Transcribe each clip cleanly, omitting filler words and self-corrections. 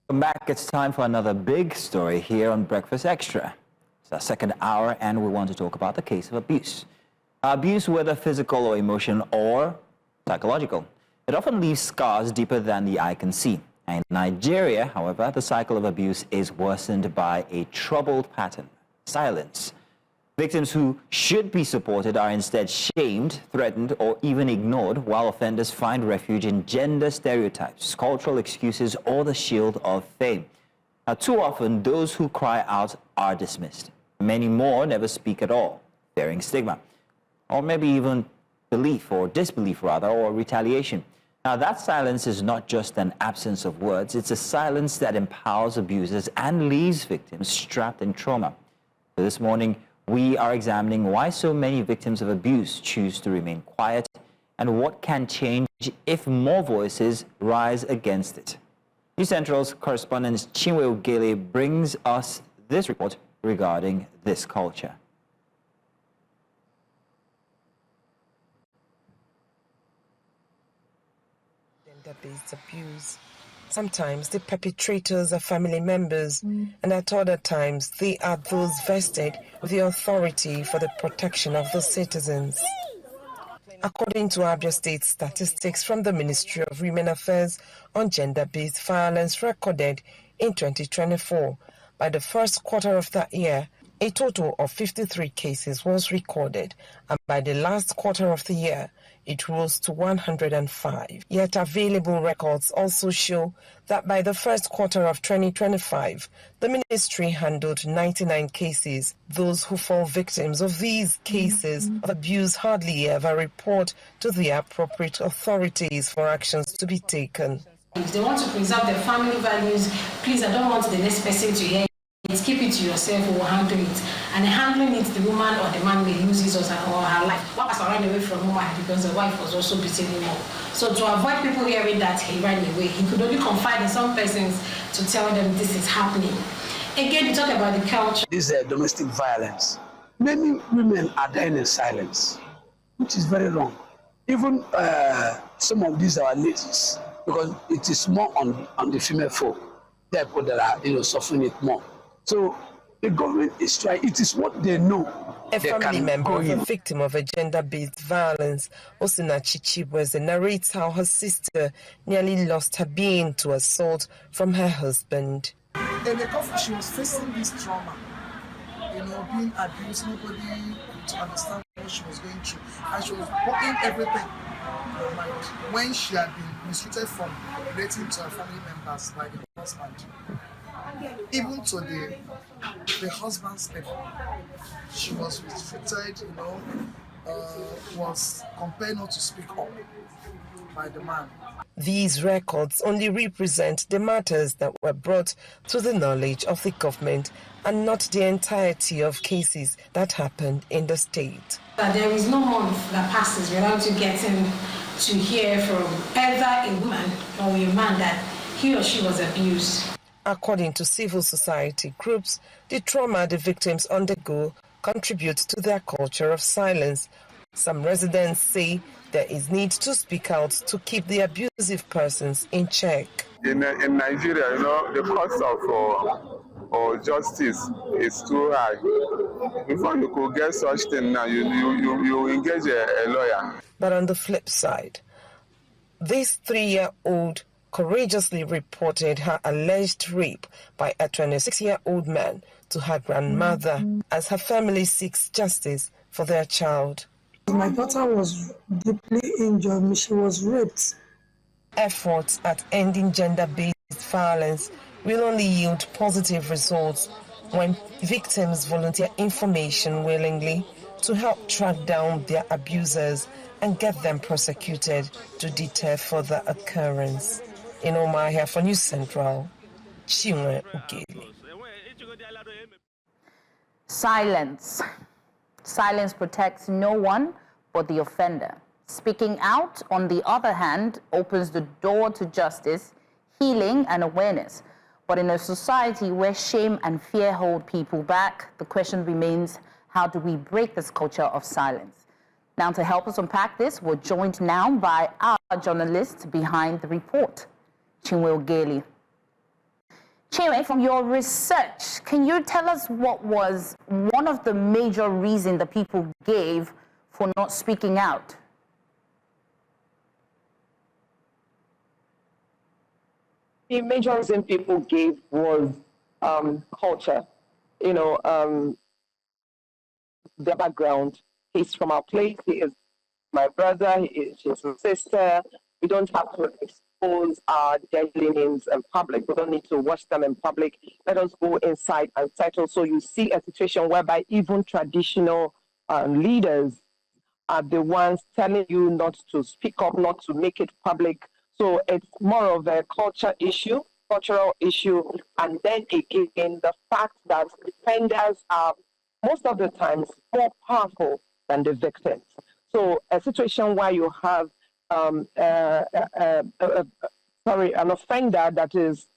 Welcome back. It's time for another big story here on Breakfast Extra. It's our second hour, and we want to talk about the case of abuse. Abuse, whether physical or emotional or psychological, it often leaves scars deeper than the eye can see. In Nigeria, however, the cycle of abuse is worsened by a troubled pattern: silence. Victims who should be supported are instead shamed, threatened, or even ignored, while offenders find refuge in gender stereotypes, cultural excuses, or the shield of fame. Now, too often, those who cry out are dismissed. Many more never speak at all, fearing stigma, or maybe even belief or disbelief, rather, or retaliation. Now, that silence is not just an absence of words. It's a silence that empowers abusers and leaves victims strapped in trauma. So this morning, we are examining why so many victims of abuse choose to remain quiet and what can change if more voices rise against it. News Central's correspondent Chinwe Ugele brings us this report regarding this culture. Gender-based abuse. Sometimes the perpetrators are family members, and at other times they are those vested with the authority for the protection of the citizens. According to Abia State statistics from the Ministry of Women Affairs on gender-based violence recorded in 2024, by the first quarter of that year, a total of 53 cases was recorded, and by the last quarter of the year, it rose to 105. Yet available records also show that by the first quarter of 2025, the ministry handled 99 cases. Those who fall victims of these cases of abuse hardly ever report to the appropriate authorities for actions to be taken. If they want to preserve their family values, please, I don't want the next person to hear it. Keep it to yourself, or handle it. And handling it, the woman or the man may lose his or her life. One was ran away from woman because the wife was also beating him up. So to avoid people hearing that he ran away, he could only confide in some persons to tell them this is happening. Again, we talk about the culture. This is domestic violence. Many women are dying in silence, which is very wrong. Even some of these are ladies, because it is more on the female folk. There are people that are suffering it more. So the government is trying. It is what they know. A family member of a victim of a gender-based violence, Osina Chichibweze, narrates how her sister nearly lost her being to assault from her husband. In the coffee, she was facing this trauma, being abused. Nobody could understand what she was going through, and she was putting everything in her mind. When she had been mistreated from relating to her family members by the husband, even to the husband's level, she was restricted, was compelled not to speak up by the man. These records only represent the matters that were brought to the knowledge of the government and not the entirety of cases that happened in the state. There is no month that passes without you getting to hear from either a woman or a man that he or she was abused. According to civil society groups, the trauma the victims undergo contributes to their culture of silence. Some residents say there is need to speak out to keep the abusive persons in check. In Nigeria, the cost of justice is too high. Before you could get such thing now, you engage a lawyer. But on the flip side, this 3-year-old courageously reported her alleged rape by a 26-year-old man to her grandmother as her family seeks justice for their child. My daughter was deeply injured. She was raped. Efforts at ending gender-based violence will only yield positive results when victims volunteer information willingly to help track down their abusers and get them prosecuted to deter further occurrence. In Omahia for News Central, Chinwe Ugele. Silence. Silence protects no one but the offender. Speaking out, on the other hand, opens the door to justice, healing, and awareness. But in a society where shame and fear hold people back, the question remains, how do we break this culture of silence? Now, to help us unpack this, we're joined now by our journalist behind the report, Chinwe Ugele. Chinwe, from your research, can you tell us what was one of the major reasons that people gave for not speaking out? The major reason people gave was culture. You know, their background. He's from our place. He is my brother. She's my sister. We don't have to expose our deadly names in public. We don't need to watch them in public. Let us go inside and settle. So you see a situation whereby even traditional leaders are the ones telling you not to speak up, not to make it public. So it's more of a cultural issue, and then again, the fact that defenders are most of the times more powerful than the victims. So a situation where you have an offender that is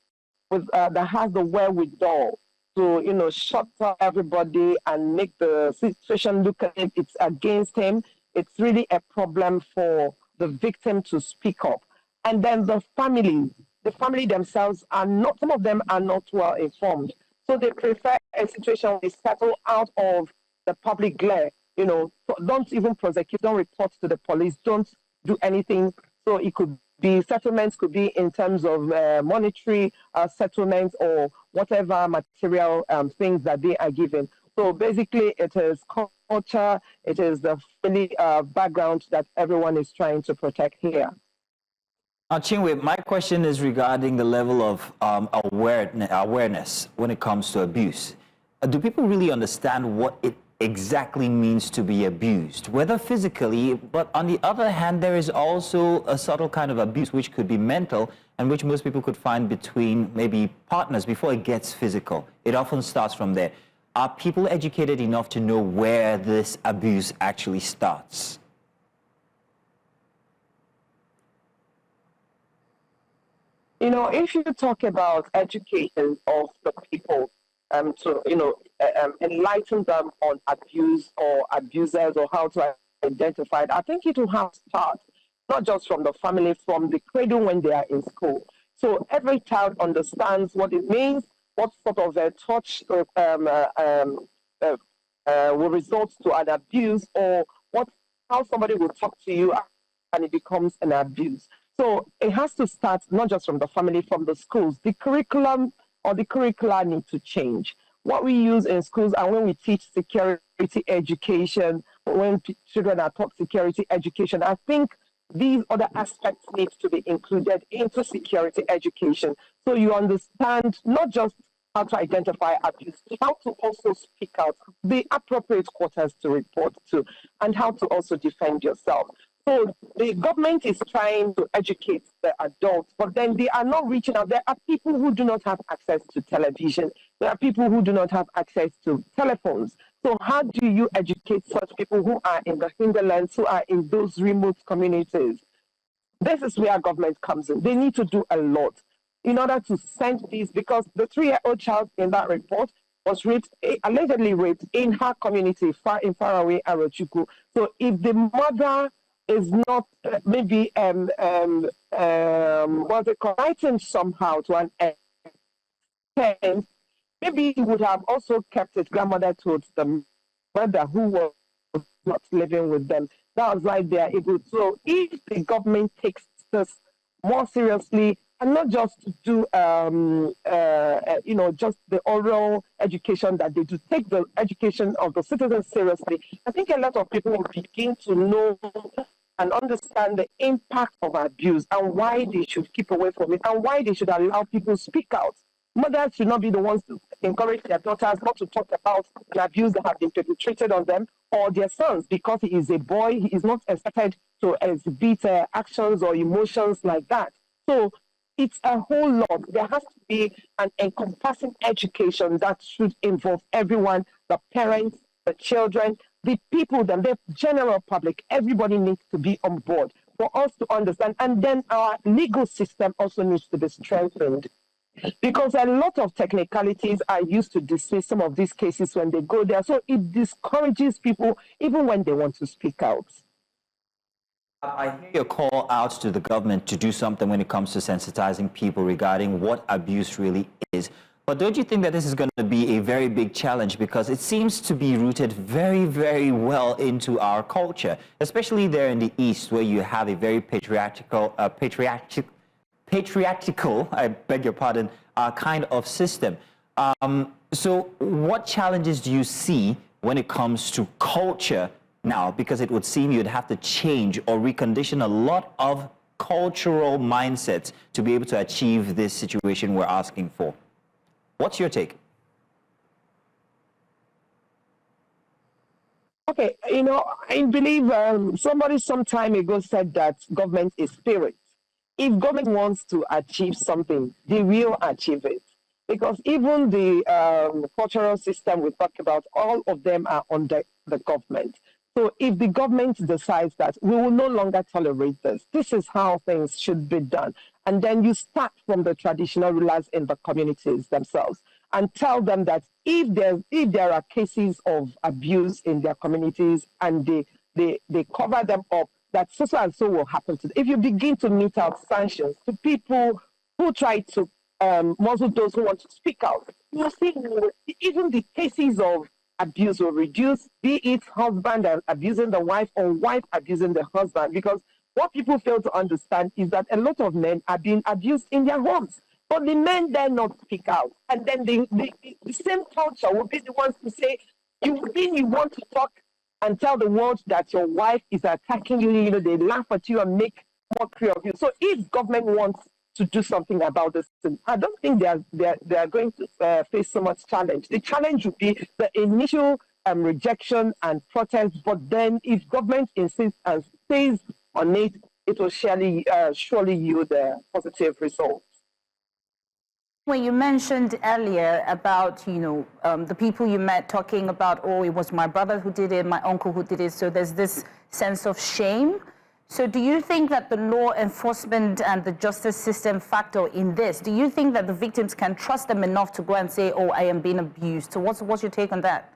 that has the wherewithal to shut up everybody and make the situation look as if it's against him. It's really a problem for the victim to speak up. And then the family themselves are not, some of them are not well informed. So they prefer a situation where they settle out of the public glare. Don't even prosecute, don't report to the police, don't do anything. So it could be settlements, could be in terms of monetary settlements or whatever material things that they are given. So basically, it is culture, it is the family background that everyone is trying to protect here. Chinwe, my question is regarding the level of awareness when it comes to abuse. Do people really understand what it exactly means to be abused, whether physically, but on the other hand, there is also a subtle kind of abuse which could be mental and which most people could find between maybe partners before it gets physical. It often starts from there. Are people educated enough to know where this abuse actually starts? If you talk about education of the people, to enlighten them on abuse or abusers or how to identify it, I think it will have to start not just from the family, from the cradle when they are in school. So every child understands what it means, what sort of a touch will result to an abuse, or how somebody will talk to you and it becomes an abuse. So it has to start not just from the family, from the schools. The curriculum or the curricula need to change. What we use in schools and when we teach security education, when children are taught security education, I think these other aspects need to be included into security education. So you understand not just how to identify abuse, how to also speak out, the appropriate quarters to report to, and how to also defend yourself. So the government is trying to educate the adults, but then they are not reaching out. There are people who do not have access to television. There are people who do not have access to telephones. So how do you educate such people who are in the hinterlands, who are in those remote communities? This is where government comes in. They need to do a lot in order to send these, because the 3-year-old child in that report was allegedly raped in her community, far away Arochukwu. So if the mother is not maybe writing somehow to an extent, maybe he would have also kept his grandmother towards the mother who was not living with them. That was why they are able to. So if the government takes this more seriously and not just do just the oral education that they do, take the education of the citizens seriously, I think a lot of people will begin to know and understand the impact of abuse and why they should keep away from it and why they should allow people to speak out. Mothers should not be the ones to encourage their daughters not to talk about an abuse that has been perpetrated on them, or their sons, because he is a boy, he is not expected to exhibit actions or emotions like that. So it's a whole lot. There has to be an encompassing education that should involve everyone, the parents, the children, the people, the general public. Everybody needs to be on board for us to understand. And then our legal system also needs to be strengthened, because a lot of technicalities are used to dismiss some of these cases when they go there. So it discourages people even when they want to speak out. I hear your call out to the government to do something when it comes to sensitizing people regarding what abuse really is. But don't you think that this is going to be a very big challenge, because it seems to be rooted very, very well into our culture, especially there in the East, where you have a very patriarchal, I beg your pardon, kind of system. So what challenges do you see when it comes to culture now? Because it would seem you'd have to change or recondition a lot of cultural mindsets to be able to achieve this situation we're asking for. What's your take? Okay, you know, I believe somebody some time ago said that government is spirit. If government wants to achieve something, they will achieve it. Because even the cultural system we talk about, all of them are under the government. So if the government decides that we will no longer tolerate this, this is how things should be done. And then you start from the traditional rulers in the communities themselves and tell them that if there are cases of abuse in their communities and they cover them up, that so and so will happen to them. If you begin to mete out sanctions to people who try to muzzle those who want to speak out, you see even the cases of abuse will reduce, be it husband abusing the wife or wife abusing the husband. Because what people fail to understand is that a lot of men are being abused in their homes, but the men dare not speak out. And then the same culture will be the ones to say, you want to talk and tell the world that your wife is attacking you, you know, they laugh at you and make mockery of you. So if government wants to do something about this, I don't think they are going to face so much challenge. The challenge would be the initial rejection and protest, but then if government insists and stays on it, it will surely yield positive results. When you mentioned earlier about, you know, the people you met talking about, oh, it was my brother who did it, my uncle who did it, so there's this sense of shame. So do you think that the law enforcement and the justice system factor in this? Do you think that the victims can trust them enough to go and say, oh, I am being abused? So what's your take on that?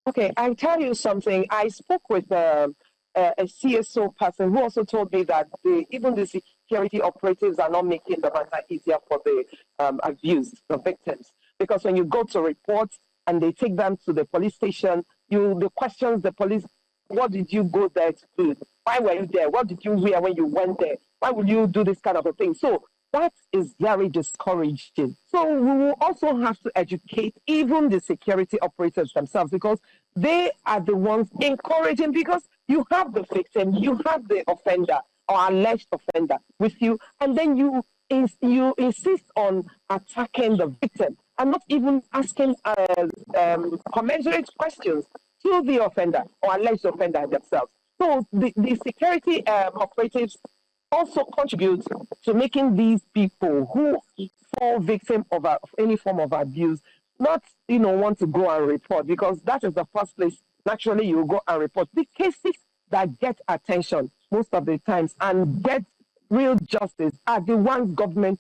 Okay, I'll tell you something. I spoke with a CSO person who also told me that even the security operatives are not making the matter easier for the abused, the victims. Because when you go to report and they take them to the police station, the questions the police, what did you go there to do? Why were you there? What did you wear when you went there? Why would you do this kind of a thing? So that is very discouraging. So we will also have to educate even the security operators themselves, because they are the ones encouraging, because you have the victim, you have the offender or alleged offender with you, and then you insist on attacking the victim and not even asking commensurate questions to the offender or alleged offender themselves. So the security operatives also contribute to making these people who fall victim of any form of abuse not, want to go and report, because that is the first place naturally you go and report. The cases that get attention most of the times and get real justice are the ones government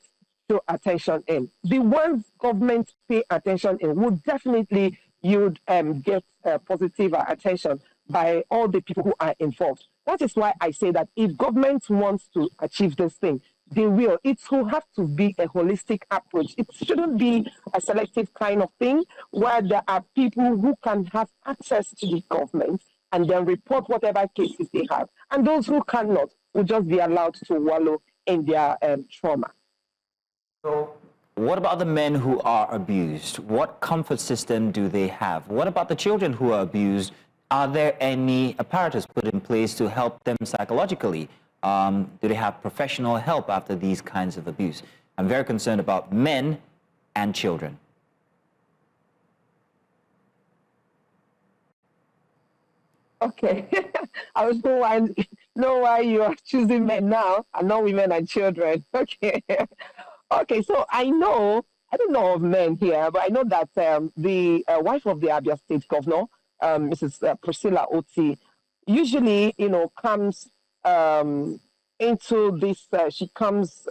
show attention in. The ones government pay attention in would definitely get positive attention by all the people who are involved. That is why I say that if government wants to achieve this thing, they will. It will have to be a holistic approach. It shouldn't be a selective kind of thing where there are people who can have access to the government and then report whatever cases they have. And those who cannot will just be allowed to wallow in their trauma. So what about the men who are abused? What comfort system do they have? What about the children who are abused? Are there any apparatus put in place to help them psychologically? Do they have professional help after these kinds of abuse? I'm very concerned about men and children. Okay, I was know why you are choosing men now and not women and children. Okay, okay. So I don't know of men here, but I know that the wife of the Abia State Governor, Mrs. Priscilla Oti, usually comes into this. She comes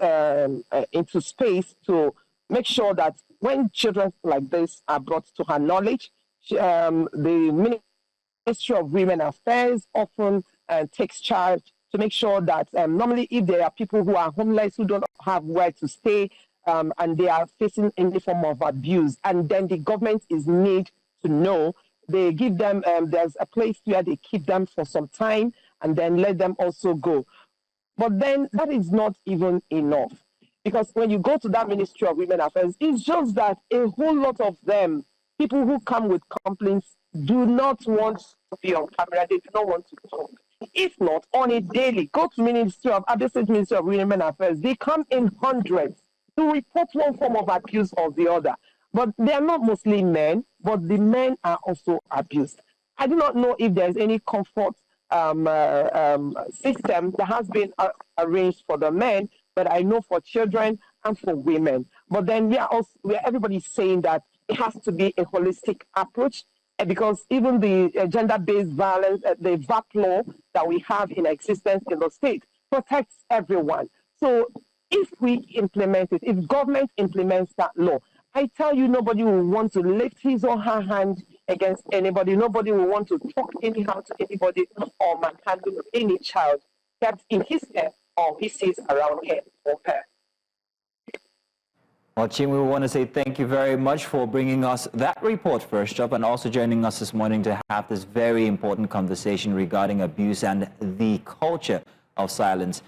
into space to make sure that when children like this are brought to her knowledge, the Ministry of Women Affairs often takes charge to make sure that normally if there are people who are homeless, who don't have where to stay, and they are facing any form of abuse, and then the government is made to know, they give them, there's a place where they keep them for some time and then let them also go. But then that is not even enough. Because when you go to that Ministry of Women Affairs, it's just that a whole lot of them, people who come with complaints, do not want to be on camera. They do not want to talk. If not, on a daily, go to Abia State Ministry of Women Affairs. They come in hundreds to report one form of abuse or the other. But they are not mostly men, but the men are also abused. I do not know if there's any comfort system that has been arranged for the men, but I know for children and for women. But then everybody's saying that it has to be a holistic approach, because even the gender-based violence, the VAP law that we have in existence in the state protects everyone. So if we implement it, if government implements that law, I tell you, nobody will want to lift his or her hand against anybody. Nobody will want to talk anyhow to anybody or manhandle any child kept in his care or he sees around him or her. Well, Chinwe, we want to say thank you very much for bringing us that report first up, and also joining us this morning to have this very important conversation regarding abuse and the culture of silence.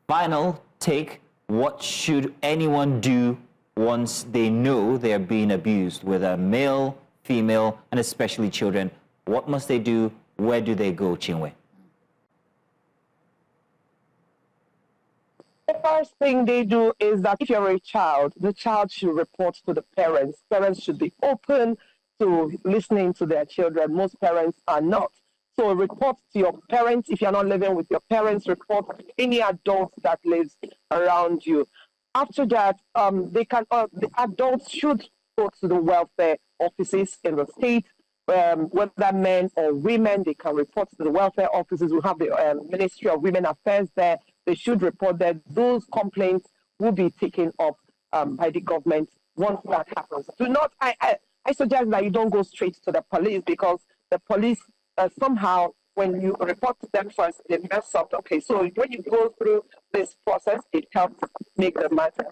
Final take, what should anyone do once they know they are being abused, whether male, female, and especially children? What must they do? Where do they go, Chinwe? The first thing they do is that if you're a child, the child should report to the parents. Parents should be open to listening to their children. Most parents are not. So report to your parents. If you're not living with your parents, report to any adult that lives around you. After that, the adults should go to the welfare offices in the state. Whether men or women, they can report to the welfare offices. We have the Ministry of Women Affairs there. They should report that those complaints will be taken up by the government once that happens. I suggest that you don't go straight to the police, because the police somehow, when you report to them first, they mess up. Okay, so when you go through this process, it helps make the matter,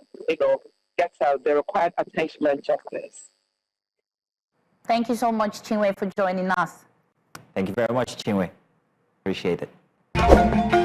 get the required attention and justice. Thank you so much, Chinwe, for joining us. Thank you very much, Chinwe. Appreciate it.